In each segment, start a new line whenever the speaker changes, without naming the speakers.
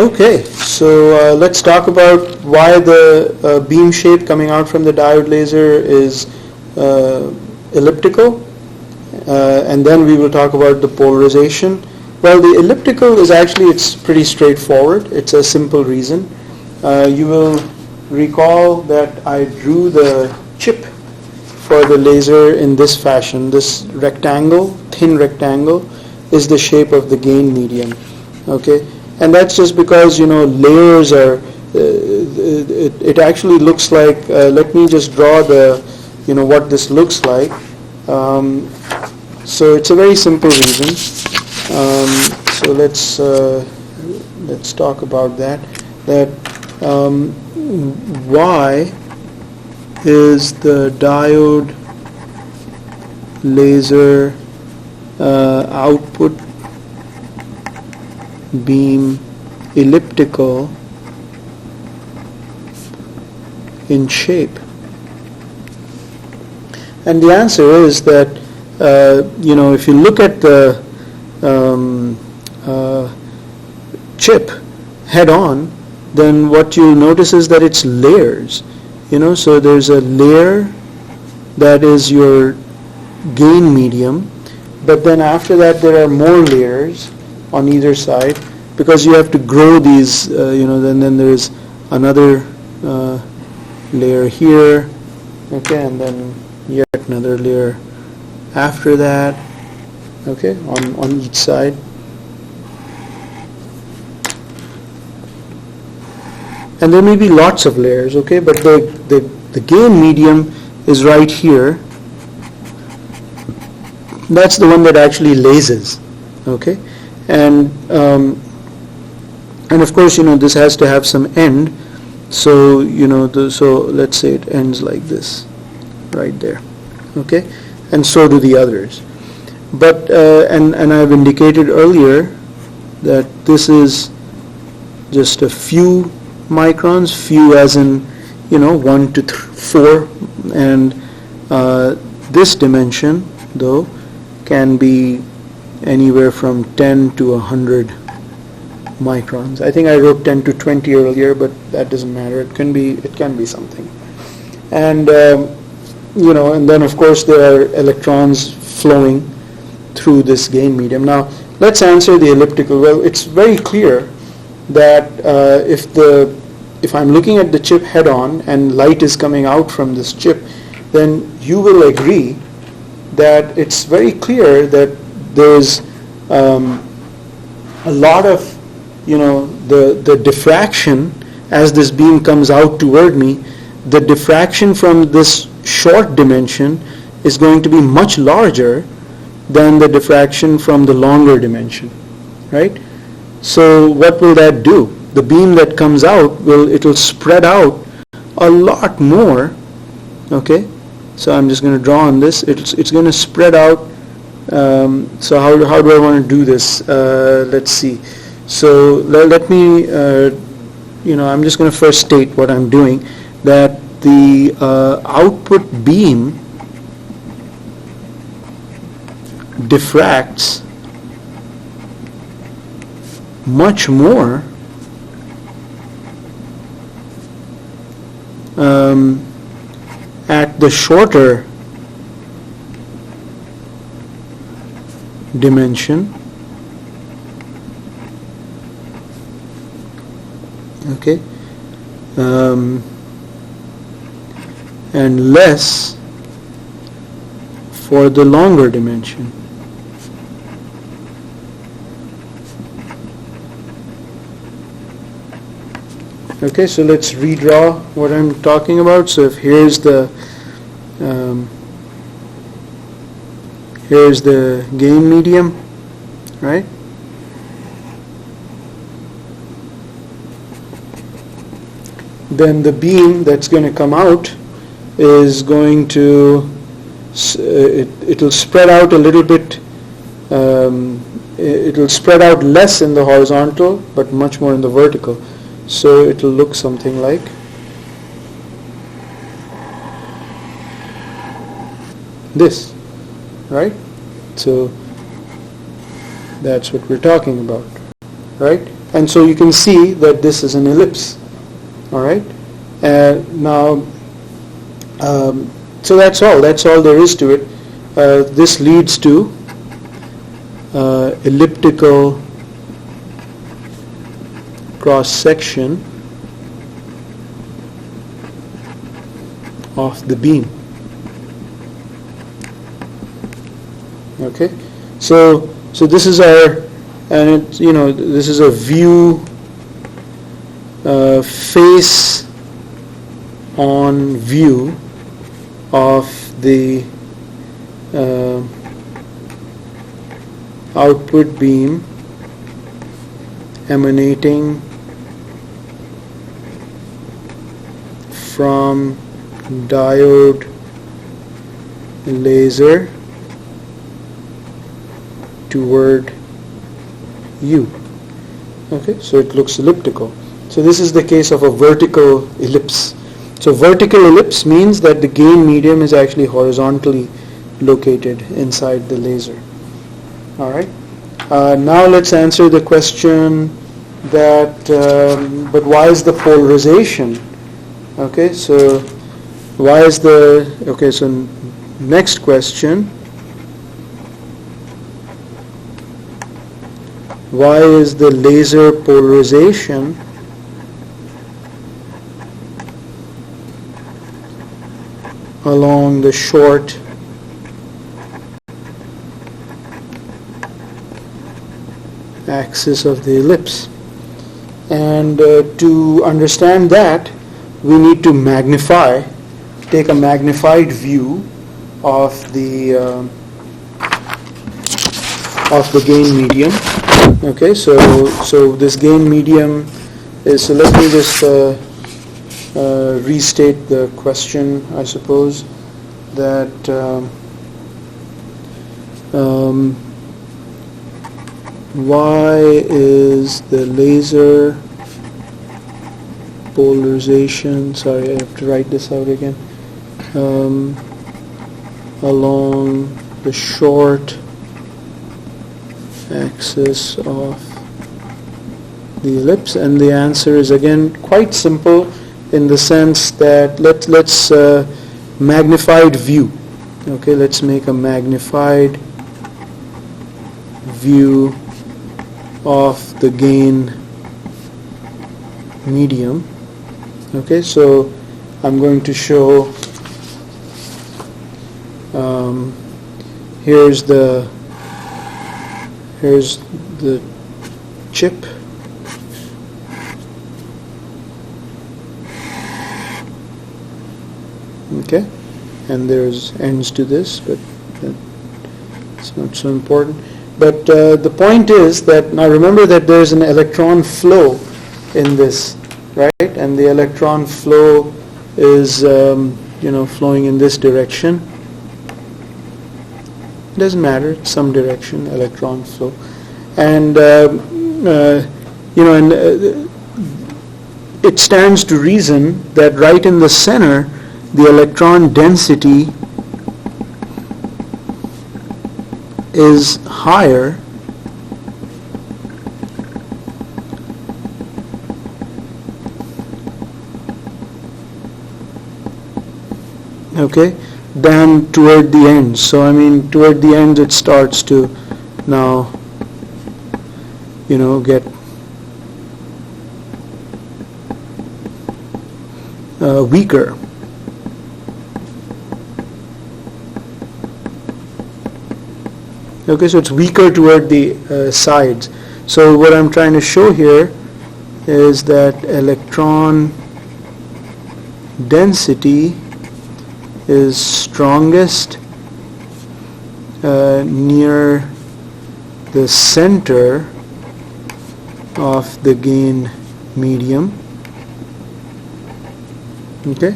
Okay, so let's talk about why the beam shape coming out from the diode laser is elliptical, and then we will talk about the polarization. Well, the elliptical is actually, it's pretty straightforward. It's a simple reason. You will recall that I drew the chip for the laser in this fashion. This rectangle, thin rectangle, is the shape of the gain medium. Okay, and that's just because layers are. It actually looks like. Let me just draw the what this looks like. So it's a very simple reason. So let's talk about that. Y is the diode laser output beam elliptical in shape? And the answer is that if you look at the chip head on, then what you notice is that it's layers. So there's a layer that is your gain medium, but then after that there are more layers on either side because you have to grow these. Then there's another layer here, okay, and then yet another layer after that, okay, on each side. And there may be lots of layers, okay, but the gain medium is right here. That's the one that actually lasers, okay, and of course this has to have some end. So so let's say it ends like this, right there, okay, and so do the others. But and I've indicated earlier that this is just a few microns, few as in 1 to 4, and this dimension though can be anywhere from 10 to 100 microns. I think I wrote 10 to 20 earlier, but that doesn't matter. It can be something. And and then of course there are electrons flowing through this gain medium. Now let's answer the elliptical. Well, it's very clear that if I'm looking at the chip head on and light is coming out from this chip, then you will agree that it's very clear that there's a lot of the diffraction as this beam comes out toward me. The diffraction from this short dimension is going to be much larger than the diffraction from the longer dimension, right? So what will that do? The beam that comes out it'll spread out a lot more, okay? So I'm just going to draw on this. It's going to spread out. So how do I want to do this? Let's see. So let me, I'm just going to first state what I'm doing, that the output beam diffracts much more at the shorter dimension, okay, and less for the longer dimension. Okay, so let's redraw what I'm talking about. So if here's the gain medium, right? Then the beam that's going to come out is going to it'll spread out a little bit. It'll spread out less in the horizontal, but much more in the vertical. So it will look something like this, right? So that's what we're talking about, right? And so you can see that this is an ellipse. All right. Now, so that's all there is to it. This leads to elliptical cross section of the beam. Okay, so this is our, and it, this is a view, face on view of the output beam emanating from diode laser toward you. Okay, so it looks elliptical. So this is the case of a vertical ellipse. So vertical ellipse means that the gain medium is actually horizontally located inside the laser. All right. Now let's answer the question that, but why is the polarization? Okay, so why is the, okay, so next question, why is the laser polarization along the short axis of the ellipse? And to understand that, we need to take a magnified view of the gain medium. Okay, so this gain medium is, so let me just restate the question, I suppose, that why is the laser polarization, sorry, I have to write this out again, along the short axis of the ellipse? And the answer is again quite simple, in the sense that let's magnified view. Okay, let's make a magnified view of the gain medium. Okay, so I'm going to show, here's the chip. Okay, and there's ends to this, but it's not so important. But the point is that, now remember that there's an electron flow in this, right? And the electron flow is flowing in this direction. It doesn't matter, it's some direction, electron flow. And it stands to reason that right in the center, the electron density is higher than toward the ends. So I mean, toward the ends it starts to now get weaker. Okay, so it's weaker toward the sides. So what I'm trying to show here is that electron density is strongest near the center of the gain medium. Okay,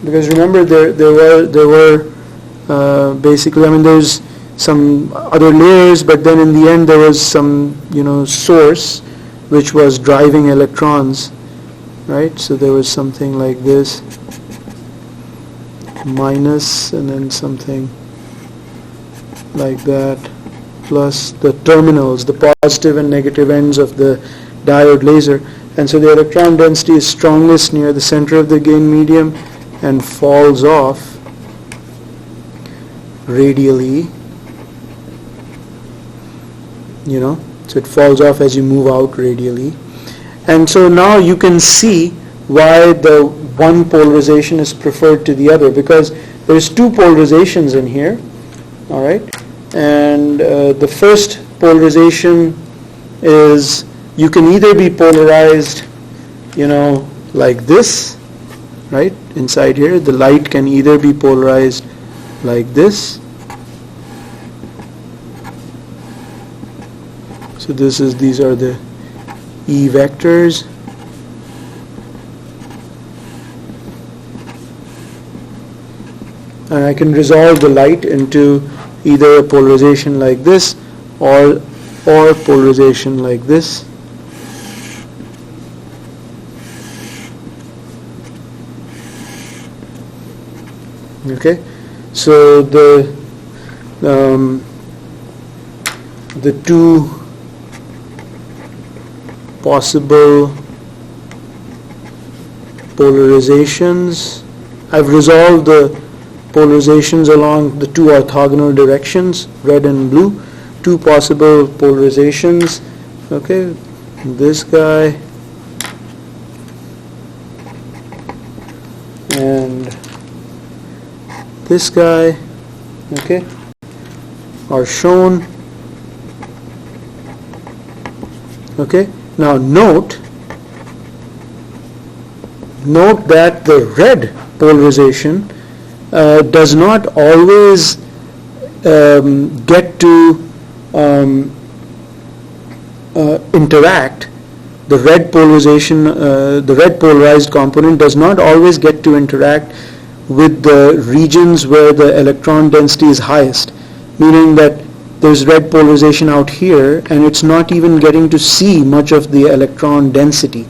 because remember there were basically, I mean, there's some other layers, but then in the end there was some source which was driving electrons, right? So there was something like this, minus, and then something like that, plus the terminals, the positive and negative ends of the diode laser. And so the electron density is strongest near the center of the gain medium and falls off radially, so it falls off as you move out radially. And so now you can see why the one polarization is preferred to the other, because there's two polarizations in here, all right? And the first polarization is, you can either be polarized, like this, right? Inside here, the light can either be polarized like this. So these are the E vectors. And I can resolve the light into either a polarization like this or polarization like this. Okay, so the two possible polarizations, I've resolved the polarizations along the two orthogonal directions, red and blue. Two possible polarizations, okay, this guy and this guy, okay, are shown. Okay, now note that the red polarization does not always get to interact. The red polarization, the red polarized component does not always get to interact with the regions where the electron density is highest, meaning that there's red polarization out here and it's not even getting to see much of the electron density.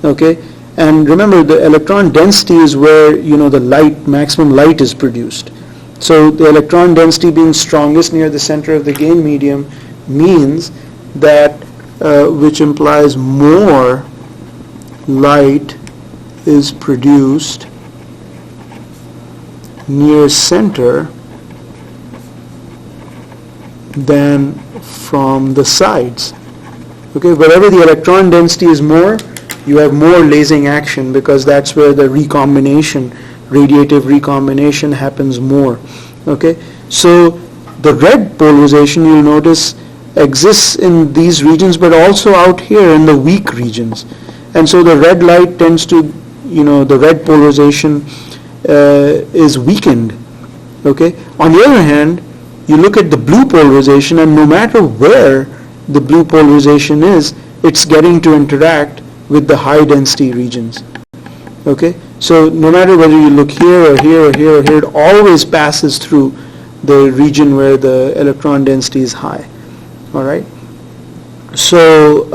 Okay, and remember, the electron density is where the maximum light is produced. So the electron density being strongest near the center of the gain medium means that which implies more light is produced near center than from the sides. Okay, wherever the electron density is more, you have more lasing action, because that's where the recombination, radiative recombination, happens more. Okay, so the red polarization, you'll notice, exists in these regions but also out here in the weak regions. And so the red light tends to, the red polarization is weakened. Okay, on the other hand, you look at the blue polarization, and no matter where the blue polarization is, it's getting to interact with the high density regions. Okay, so no matter whether you look here or here or here or here, it always passes through the region where the electron density is high. All right, so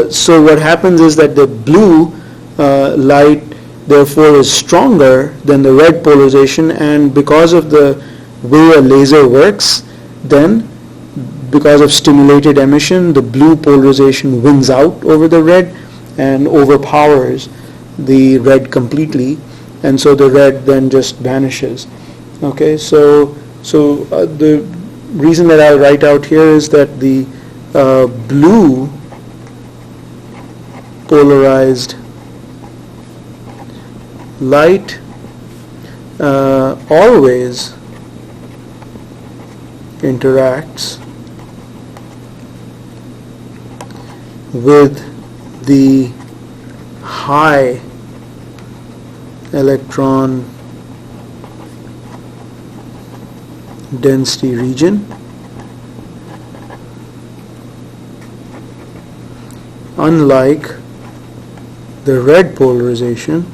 so what happens is that the blue light therefore is stronger than the red polarization, and because of the way a laser works, then because of stimulated emission, the blue polarization wins out over the red and overpowers the red completely, and so the red then just vanishes. Okay, so the reason that I'll write out here is that the blue polarized light always interacts with the high electron density region, unlike the red polarization.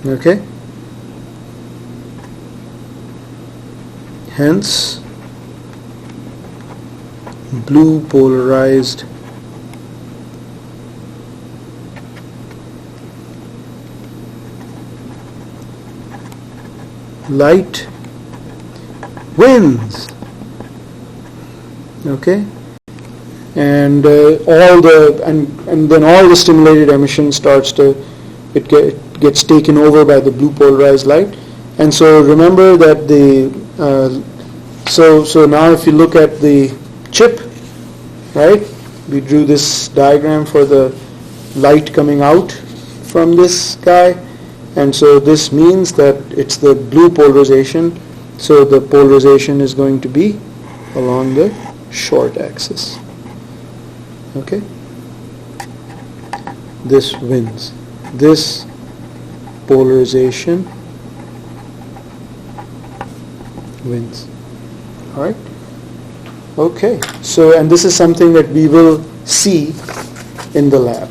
Okay, hence blue polarized light wins. Okay, and and then all the stimulated emission starts to, it gets taken over by the blue polarized light. And so remember that so now if you look at the chip, right, we drew this diagram for the light coming out from this guy, and so this means that it's the blue polarization, so the polarization is going to be along the short axis. Okay? This wins. This polarization wins. Alright? Okay. So, and this is something that we will see in the lab.